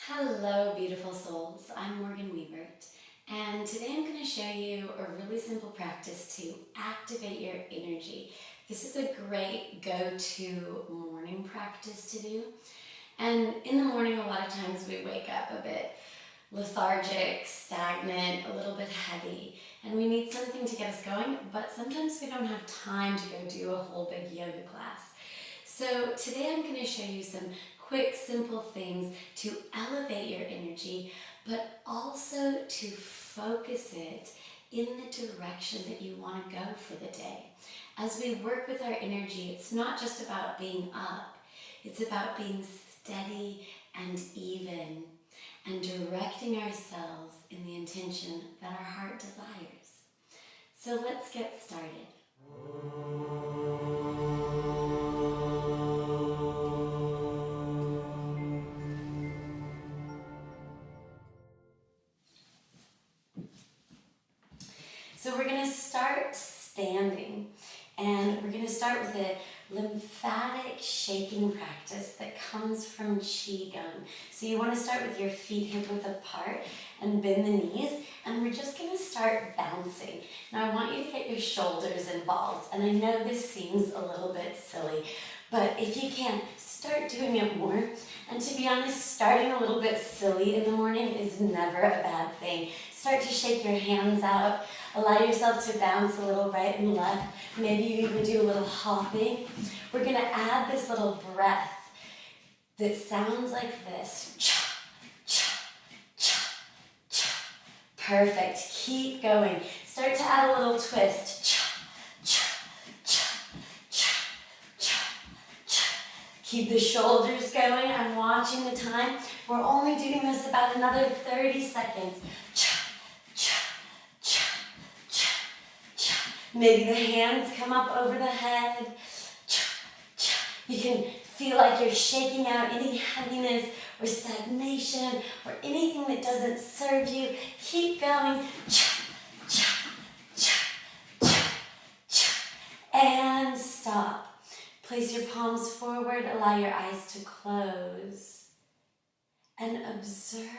Hello, beautiful souls. I'm Morgan Wiebert, and today I'm going to show you a really simple practice to activate your energy. This is a great go-to morning practice to do. And in the morning, a lot of times we wake up a bit lethargic, stagnant, a little bit heavy, and we need something to get us going, but sometimes we don't have time to go do a whole big yoga class. So today I'm going to show you some quick, simple things to elevate your energy, but also to focus it in the direction that you want to go for the day. As we work with our energy, it's not just about being up, it's about being steady and even and directing ourselves in the intention that our heart desires. So let's get started. So we're going to start standing, and we're going to start with a lymphatic shaking practice that comes from Qigong. So you want to start with your feet hip width apart and bend the knees, and we're just going to start bouncing. Now I want you to get your shoulders involved, and I know this seems a little bit silly, but if you can, start doing it more. And to be honest, starting a little bit silly in the morning is never a bad thing. Start to shake your hands out. Allow yourself to bounce a little right and left. Maybe you even do a little hopping. We're going to add this little breath that sounds like this. Cha, cha, cha, cha. Perfect. Keep going. Start to add a little twist. Cha, cha, cha, cha, cha, cha. Keep the shoulders going. I'm watching the time. We're only doing this about another 30 seconds. Maybe the hands come up over the head. You can feel like you're shaking out any heaviness or stagnation or anything that doesn't serve you. Keep going. And stop. Place your palms forward. Allow your eyes to close. And observe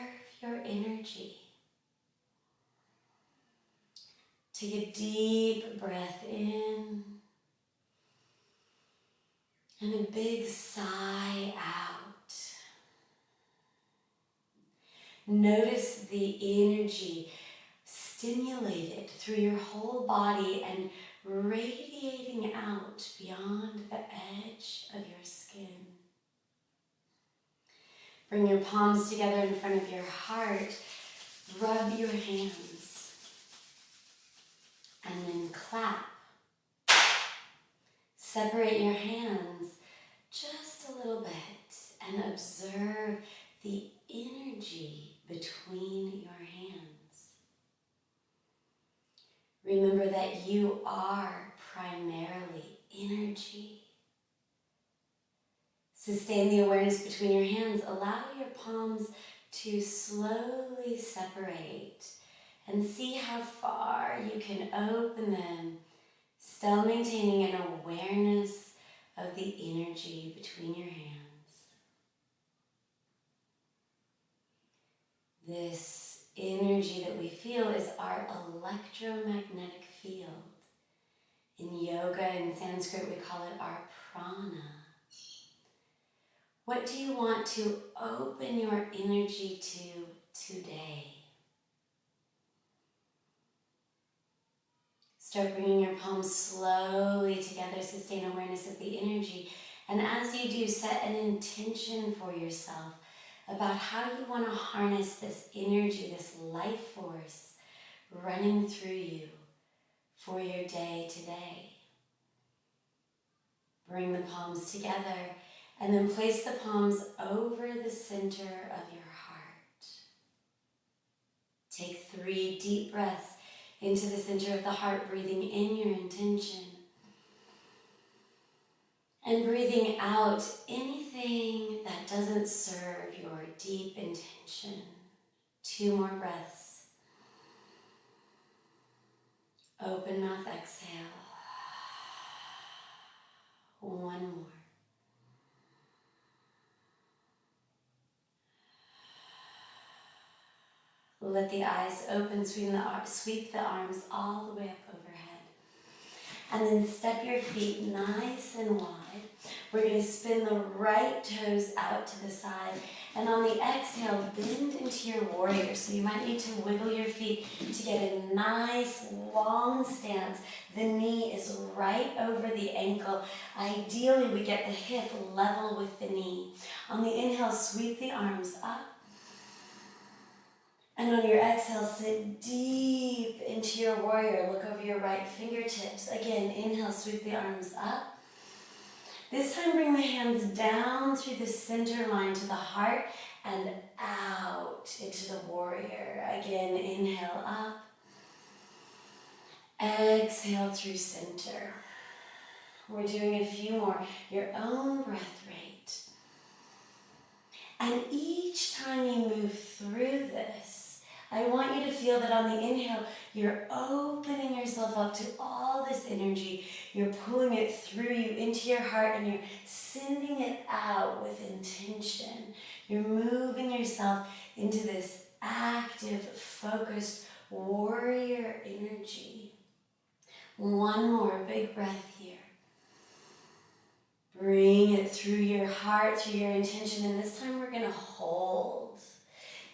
your energy. Take a deep breath in and a big sigh out. Notice the energy stimulated through your whole body and radiating out beyond the edge of your skin. Bring your palms together in front of your heart. Rub your hands. And then clap. Separate your hands just a little bit and observe the energy between your hands. Remember that you are primarily energy. Sustain the awareness between your hands. Allow your palms to slowly separate and see how far you can open them, still maintaining an awareness of the energy between your hands. This energy that we feel is our electromagnetic field. In yoga, in Sanskrit, we call it our prana. What do you want to open your energy to today? Start bringing your palms slowly together, sustain awareness of the energy. And as you do, set an intention for yourself about how you want to harness this energy, this life force running through you for your day today. Bring the palms together and then place the palms over the center of your heart. Take 3 deep breaths into the center of the heart, breathing in your intention. And breathing out anything that doesn't serve your deep intention. 2 more breaths. Open mouth, exhale. 1 more. Let the eyes open, sweep the arms all the way up overhead. And then step your feet nice and wide. We're going to spin the right toes out to the side. And on the exhale, bend into your warrior. So you might need to wiggle your feet to get a nice long stance. The knee is right over the ankle. Ideally, we get the hip level with the knee. On the inhale, sweep the arms up. And on your exhale, sit deep into your warrior. Look over your right fingertips. Again, inhale, sweep the arms up. This time, bring the hands down through the center line to the heart and out into the warrior. Again, inhale up. Exhale through center. We're doing a few more. Your own breath rate. And each time you move through this, I want you to feel that on the inhale, you're opening yourself up to all this energy. You're pulling it through you into your heart and you're sending it out with intention. You're moving yourself into this active, focused warrior energy. One more big breath here. Bring it through your heart, through your intention, and this time we're going to hold.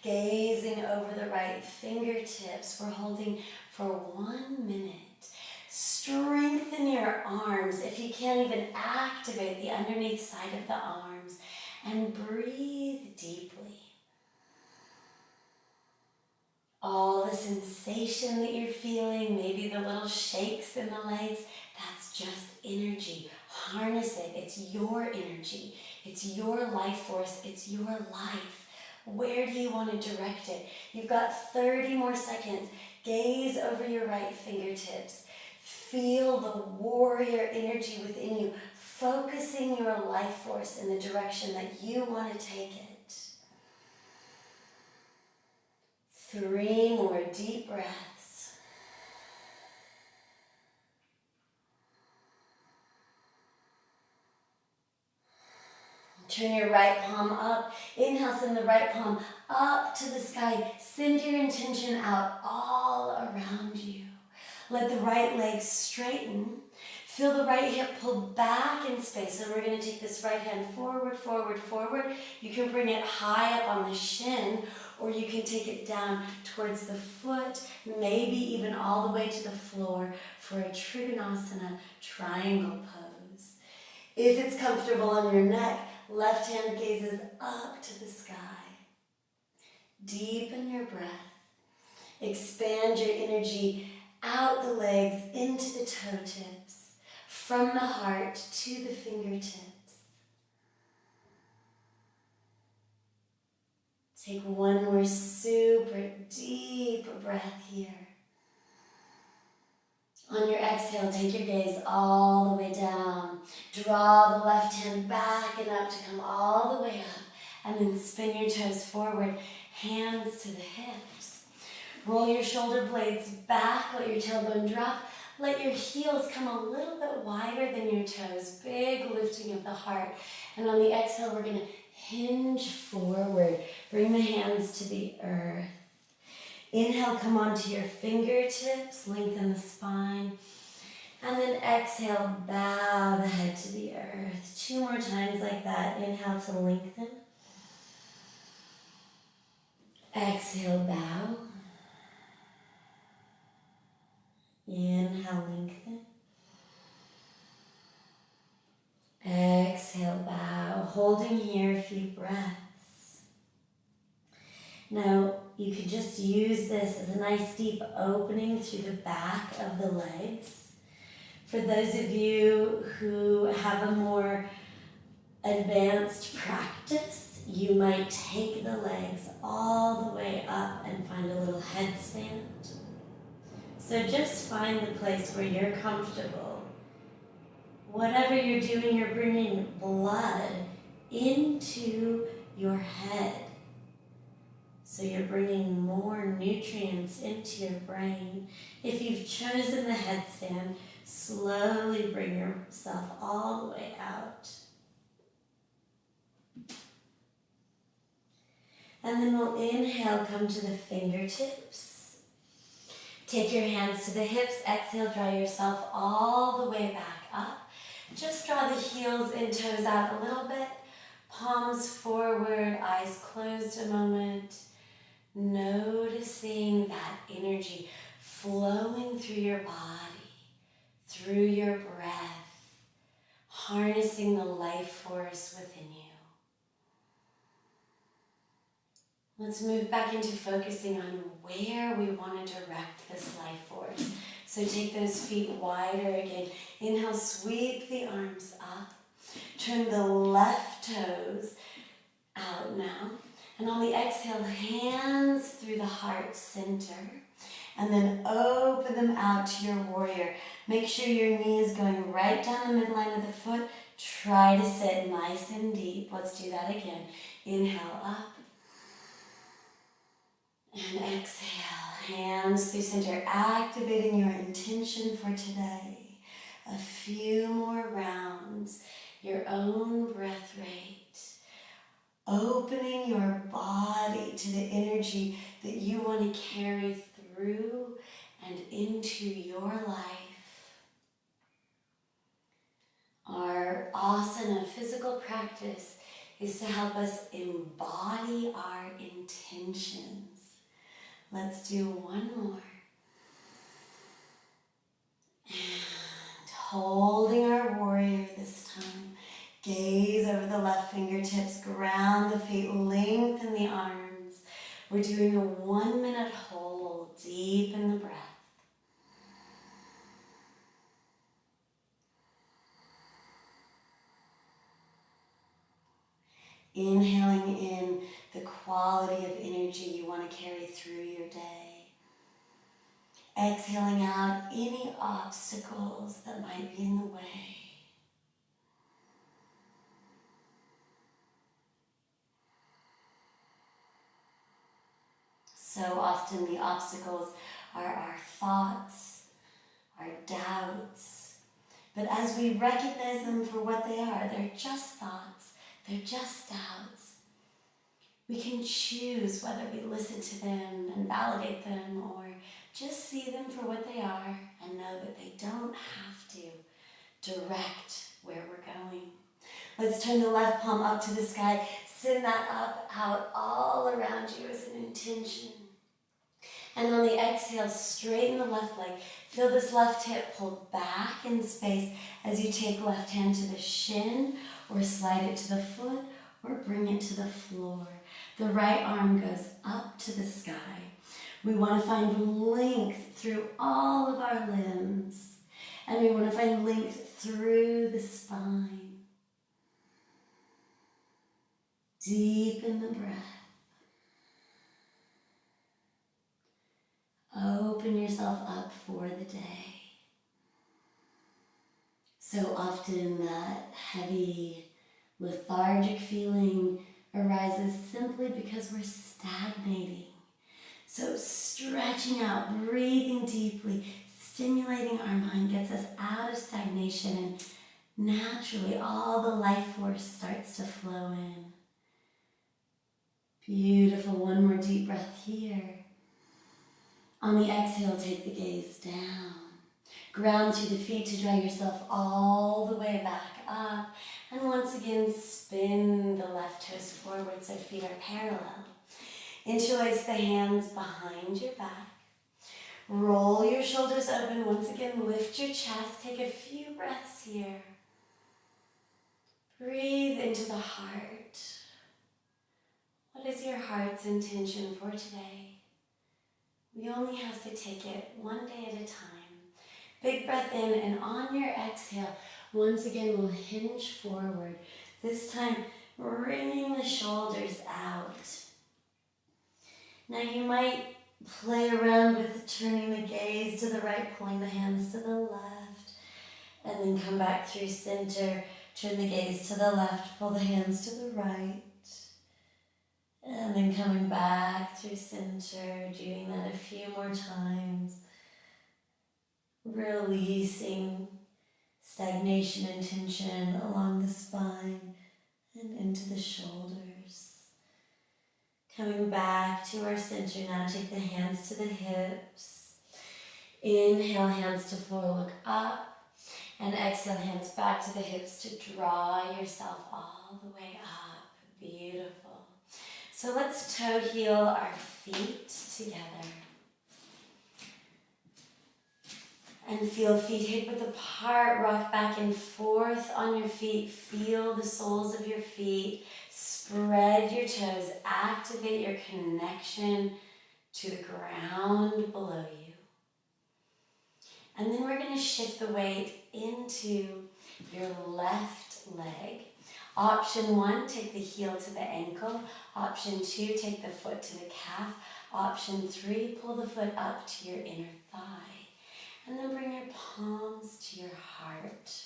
Gazing over the right fingertips. We're holding for 1 minute. Strengthen your arms. If you can't even activate the underneath side of the arms. And breathe deeply. All the sensation that you're feeling, maybe the little shakes in the legs, that's just energy. Harness it. It's your energy. It's your life force. It's your life. Where do you want to direct it? You've got 30 more seconds. Gaze over your right fingertips. Feel the warrior energy within you, focusing your life force in the direction that you want to take it. 3 more deep breaths. Turn your right palm up. Inhale, send the right palm up to the sky. Send your intention out all around you. Let the right leg straighten. Feel the right hip pull back in space. So we're going to take this right hand forward, forward, forward. You can bring it high up on the shin, or you can take it down towards the foot, maybe even all the way to the floor for a Trikonasana triangle pose. If it's comfortable on your neck, left hand gazes up to the sky. Deepen your breath. Expand your energy out the legs into the toe tips, from the heart to the fingertips. Take one more super deep breath here. On your exhale, take your gaze all the way down. Draw the left hand back and up to come all the way up. And then spin your toes forward, hands to the hips. Roll your shoulder blades back, let your tailbone drop. Let your heels come a little bit wider than your toes. Big lifting of the heart. And on the exhale, we're going to hinge forward. Bring the hands to the earth. Inhale, come onto your fingertips, lengthen the spine. And then exhale, bow the head to the earth. 2 more times like that. Inhale to lengthen. Exhale, bow. Inhale, lengthen. Exhale, bow. Holding here a few breaths. Now, you can just use this as a nice deep opening through the back of the legs. For those of you who have a more advanced practice, you might take the legs all the way up and find a little headstand. So just find the place where you're comfortable. Whatever you're doing, you're bringing blood into your head. So you're bringing more nutrients into your brain. If you've chosen the headstand, slowly bring yourself all the way out. And then we'll inhale, come to the fingertips. Take your hands to the hips. Exhale, draw yourself all the way back up. Just draw the heels and toes out a little bit. Palms forward, eyes closed a moment. Noticing that energy flowing through your body, through your breath, harnessing the life force within you. Let's move back into focusing on where we want to direct this life force. So take those feet wider again. Inhale, sweep the arms up. Turn the left toes out now. And on the exhale, hands through the heart center. And then open them out to your warrior. Make sure your knee is going right down the midline of the foot. Try to sit nice and deep. Let's do that again. Inhale up. And exhale, hands through center, activating your intention for today. A few more rounds, your own breath rate. Opening your body to the energy that you want to carry through and into your life. Our asana physical practice is to help us embody our intentions. Let's do one more. And holding our warrior this time. Gaze over the left fingertips, ground the feet, lengthen the arms. We're doing a 1 minute hold, deepen the breath. Inhaling in the quality of energy you want to carry through your day. Exhaling out any obstacles that might be in the way. So often the obstacles are our thoughts, our doubts. But as we recognize them for what they are, they're just thoughts, they're just doubts. We can choose whether we listen to them and validate them or just see them for what they are and know that they don't have to direct where we're going. Let's turn the left palm up to the sky. Send that up, out, all around you as an intention. And on the exhale, straighten the left leg. Feel this left hip pulled back in space as you take left hand to the shin or slide it to the foot or bring it to the floor. The right arm goes up to the sky. We want to find length through all of our limbs. And we want to find length through the spine. Deepen the breath. Open yourself up for the day. So often that heavy, lethargic feeling arises simply because we're stagnating. So stretching out, breathing deeply, stimulating our mind gets us out of stagnation, and naturally all the life force starts to flow in. Beautiful. One more deep breath here. On the exhale, take the gaze down. Ground through the feet to draw yourself all the way back up. And once again, spin the left toes forward so feet are parallel. Interlace the hands behind your back. Roll your shoulders open. Once again, lift your chest. Take a few breaths here. Breathe into the heart. What is your heart's intention for today? We only have to take it one day at a time. Big breath in, and on your exhale, once again we'll hinge forward. This time, bringing the shoulders out. Now you might play around with turning the gaze to the right, pulling the hands to the left, and then come back through center, turn the gaze to the left, pull the hands to the right. And then coming back through center, doing that a few more times. Releasing stagnation and tension along the spine and into the shoulders. Coming back to our center now, take the hands to the hips. Inhale, hands to floor, look up. And exhale, hands back to the hips to draw yourself all the way up. Beautiful. So let's toe heel our feet together. And feel feet hip width apart, rock back and forth on your feet. Feel the soles of your feet. Spread your toes. Activate your connection to the ground below you. And then we're going to shift the weight into your left leg. Option 1, take the heel to the ankle. Option 2, take the foot to the calf. Option 3, pull the foot up to your inner thigh. And then bring your palms to your heart.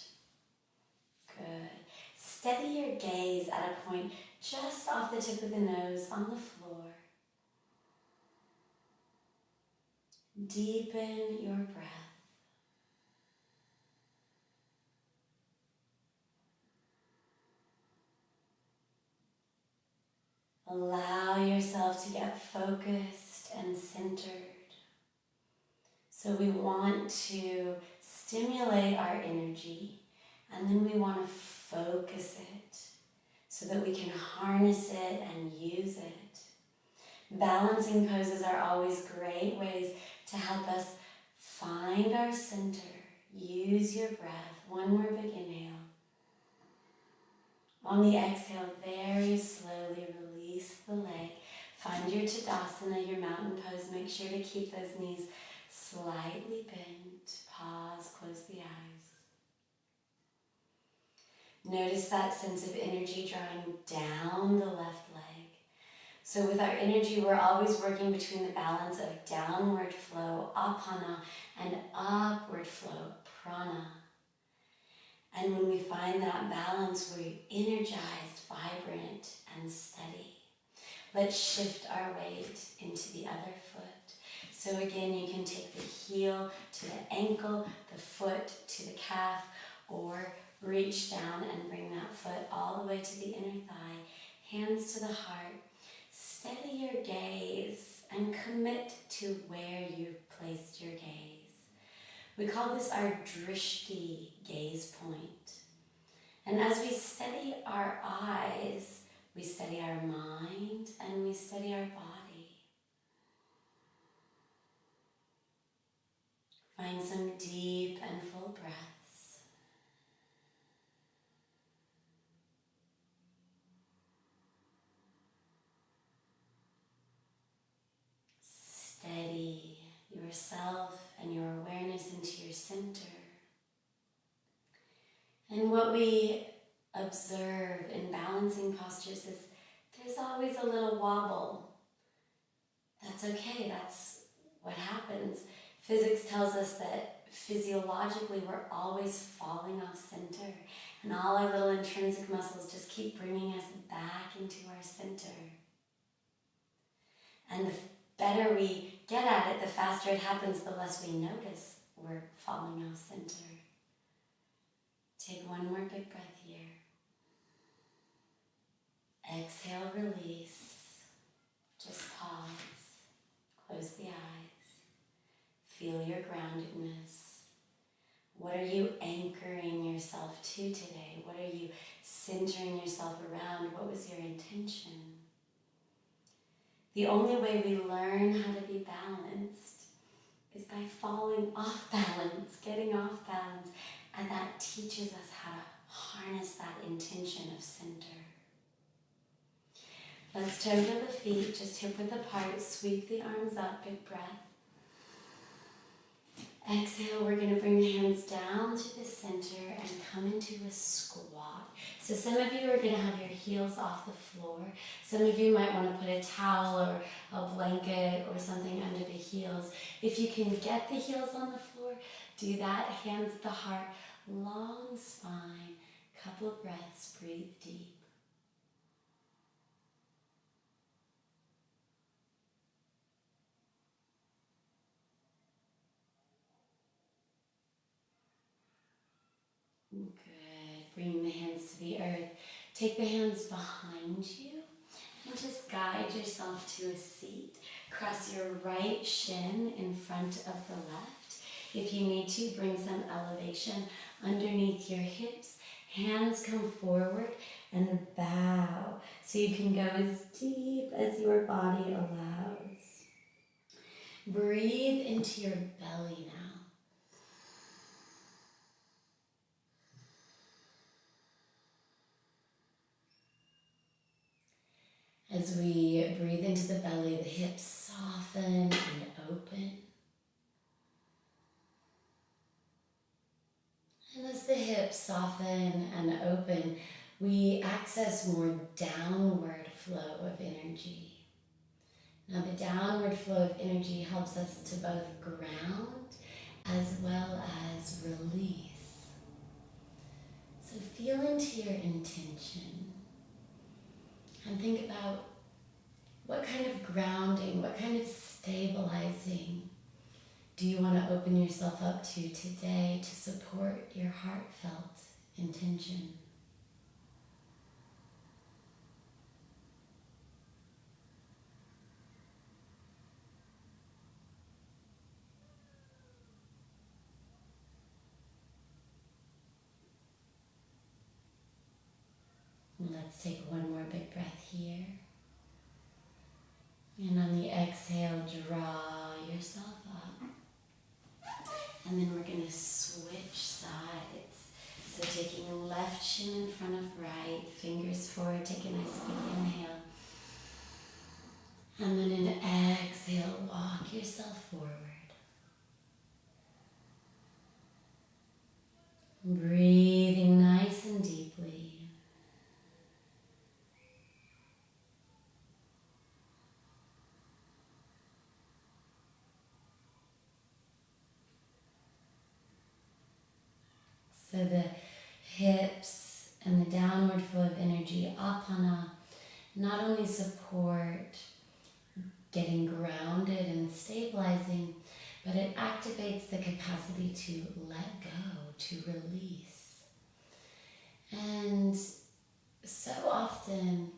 Good. Steady your gaze at a point just off the tip of the nose on the floor. Deepen your breath. Allow yourself to get focused and centered. So we want to stimulate our energy, and then we want to focus it so that we can harness it and use it. Balancing poses are always great ways to help us find our center. Use your breath. One more big inhale. On the exhale, very slowly release the leg. Find your Tadasana, your mountain pose. Make sure to keep those knees slightly bent. Pause, close the eyes. Notice that sense of energy drawing down the left leg. So with our energy, we're always working between the balance of downward flow, apana, and upward flow, prana. And when we find that balance, we're energized, vibrant, and steady. Let's shift our weight into the other foot. So again, you can take the heel to the ankle, the foot to the calf, or reach down and bring that foot all the way to the inner thigh, hands to the heart. Steady your gaze and commit to where you placed your gaze. We call this our drishti, gaze point. And as we steady our eyes, we steady our mind and we steady our body. Find some deep and full breaths. Steady yourself and your awareness into your center. And what we observe in balancing postures is there's always a little wobble. That's okay, that's what happens. Physics tells us that physiologically we're always falling off center, and all our little intrinsic muscles just keep bringing us back into our center. And the better we get at it, the faster it happens, the less we notice we're falling off center. Take one more big breath here. Exhale, release. Just pause. Close the eyes. Feel your groundedness. What are you anchoring yourself to today? What are you centering yourself around? What was your intention? The only way we learn how to be balanced is by falling off balance, getting off balance, and that teaches us how to harness that intention of center. Let's turn to the feet, just hip width apart, sweep the arms up, big breath. Exhale, we're going to bring the hands down to the center and come into a squat. So some of you are going to have your heels off the floor. Some of you might want to put a towel or a blanket or something under the heels. If you can get the heels on the floor, do that. Hands at the heart, long spine, couple of breaths, breathe deep. Good. Bring the hands to the earth. Take the hands behind you And just guide yourself to a seat. Cross your right shin in front of the left. If you need to, bring some elevation underneath your hips. Hands come forward and bow. So you can go as deep as your body allows. Breathe into your belly now. As we breathe into the belly, the hips soften and open. And as the hips soften and open, we access more downward flow of energy. Now the downward flow of energy helps us to both ground as well as release. So feel into your intention and think about what kind of grounding, what kind of stabilizing do you want to open yourself up to today to support your heartfelt intention? Let's take one more big breath here. And on the exhale, draw yourself up. And then we're going to switch sides. So taking left shin in front of right, fingers forward, take a nice big inhale. And then an exhale, walk yourself forward. Breathing nice and deeply. So the hips and the downward flow of energy, apana, not only support getting grounded and stabilizing, but it activates the capacity to let go, to release. And so often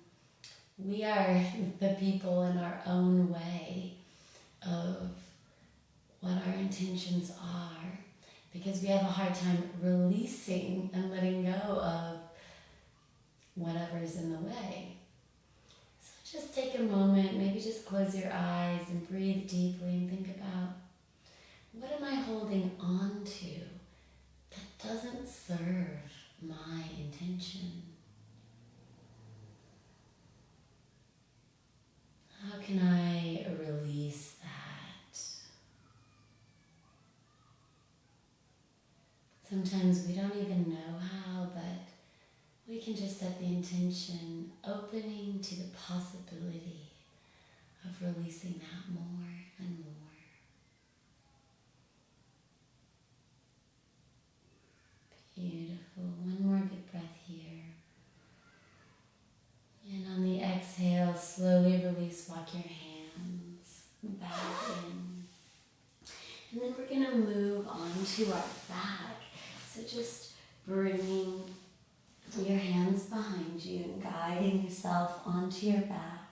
we are the people in our own way of what our intentions are, because we have a hard time releasing and letting go of whatever's in the way. So just take a moment, maybe just close your eyes and breathe deeply and think about, what am I holding on to that doesn't serve my intention? How can I release that? Sometimes we don't even know how, but we can just set the intention, opening to the possibility of releasing that more and more. Beautiful. One more big breath here. And on the exhale, slowly release, walk your hands back in. And then we're going to move on to our back. So just bringing your hands behind you and guiding yourself onto your back.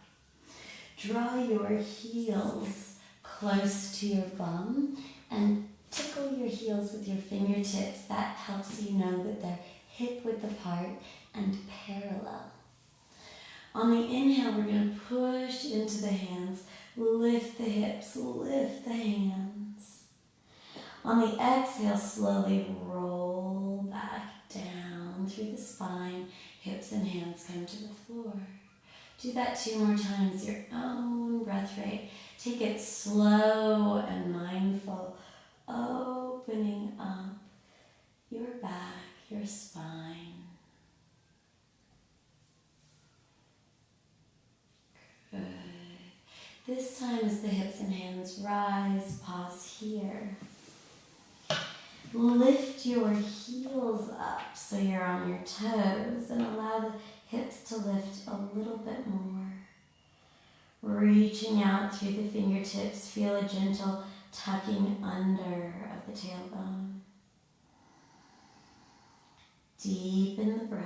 Draw your heels close to your bum and tickle your heels with your fingertips. That helps you know that they're hip-width apart and parallel. On the inhale, we're going to push into the hands, lift the hips, lift the hands. On the exhale, slowly roll back down through the spine, hips and hands come to the floor. Do that 2 more times, your own breath rate. Take it slow and mindful, opening up your back, your spine. Good. This time as the hips and hands rise, pause here. Lift your heels up so you're on your toes and allow the hips to lift a little bit more. Reaching out through the fingertips, feel a gentle tucking under of the tailbone. Deepen the breath.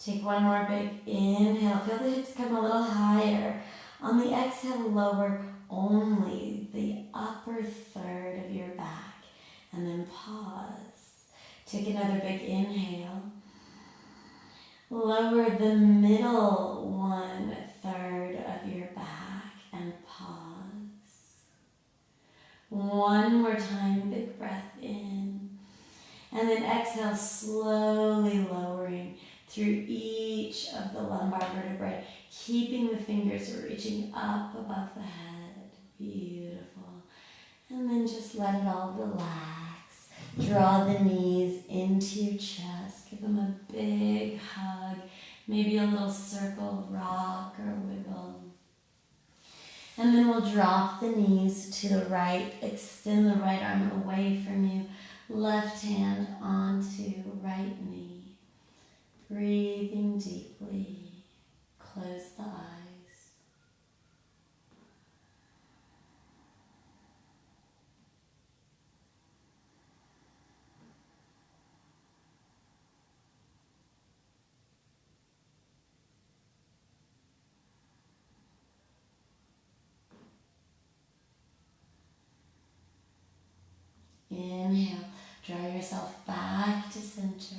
Take one more big inhale. Feel the hips come a little higher. On the exhale, lower only the upper third of your back. And then pause. Take another big inhale. Lower the middle 1/3 of your back and pause. One more time, big breath in. And then exhale, slowly lowering through each of the lumbar vertebrae, keeping the fingers reaching up above the head. Beautiful. And then just let it all relax. Draw the knees into your chest. Give them a big hug. Maybe a little circle, rock, or wiggle. And then we'll drop the knees to the right. Extend the right arm away from you. Left hand onto right knee. Breathing deeply. Close the eyes. Inhale, draw yourself back to center.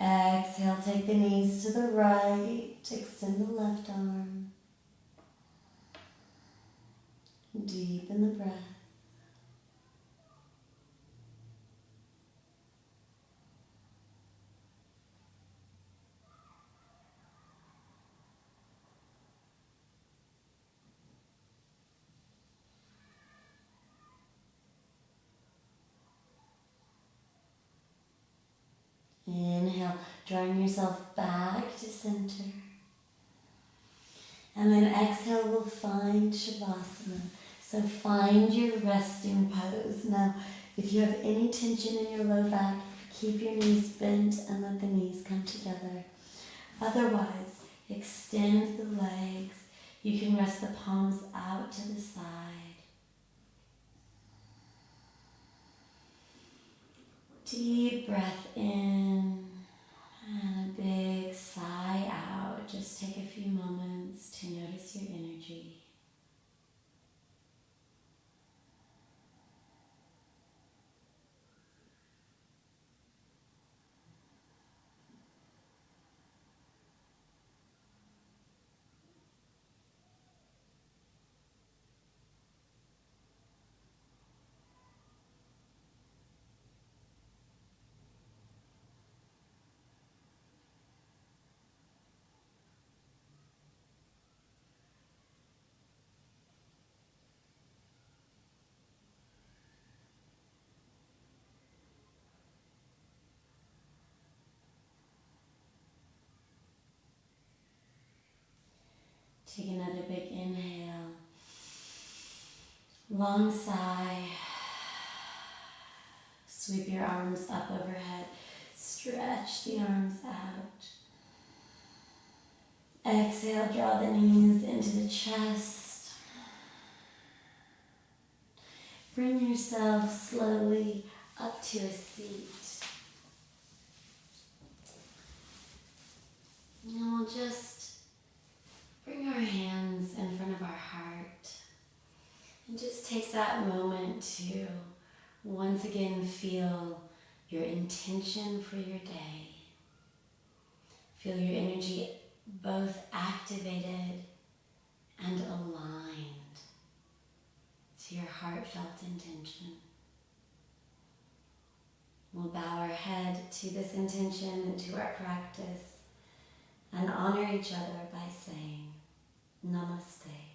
Exhale, take the knees to the right, extend the left arm. Deepen the breath. Inhale, drawing yourself back to center. And then exhale, we'll find Shavasana. So find your resting pose. Now, if you have any tension in your low back, keep your knees bent and let the knees come together. Otherwise, extend the legs. You can rest the palms out to the side. Deep breath in and a big sigh out. Just take a few moments to notice your energy. Take another big inhale. Long sigh. Sweep your arms up overhead. Stretch the arms out. Exhale, draw the knees into the chest. Bring yourself slowly up to a seat. And we'll just bring our hands in front of our heart and just take that moment to once again feel your intention for your day. Feel your energy both activated and aligned to your heartfelt intention. We'll bow our head to this intention and to our practice and honor each other by saying Namaste.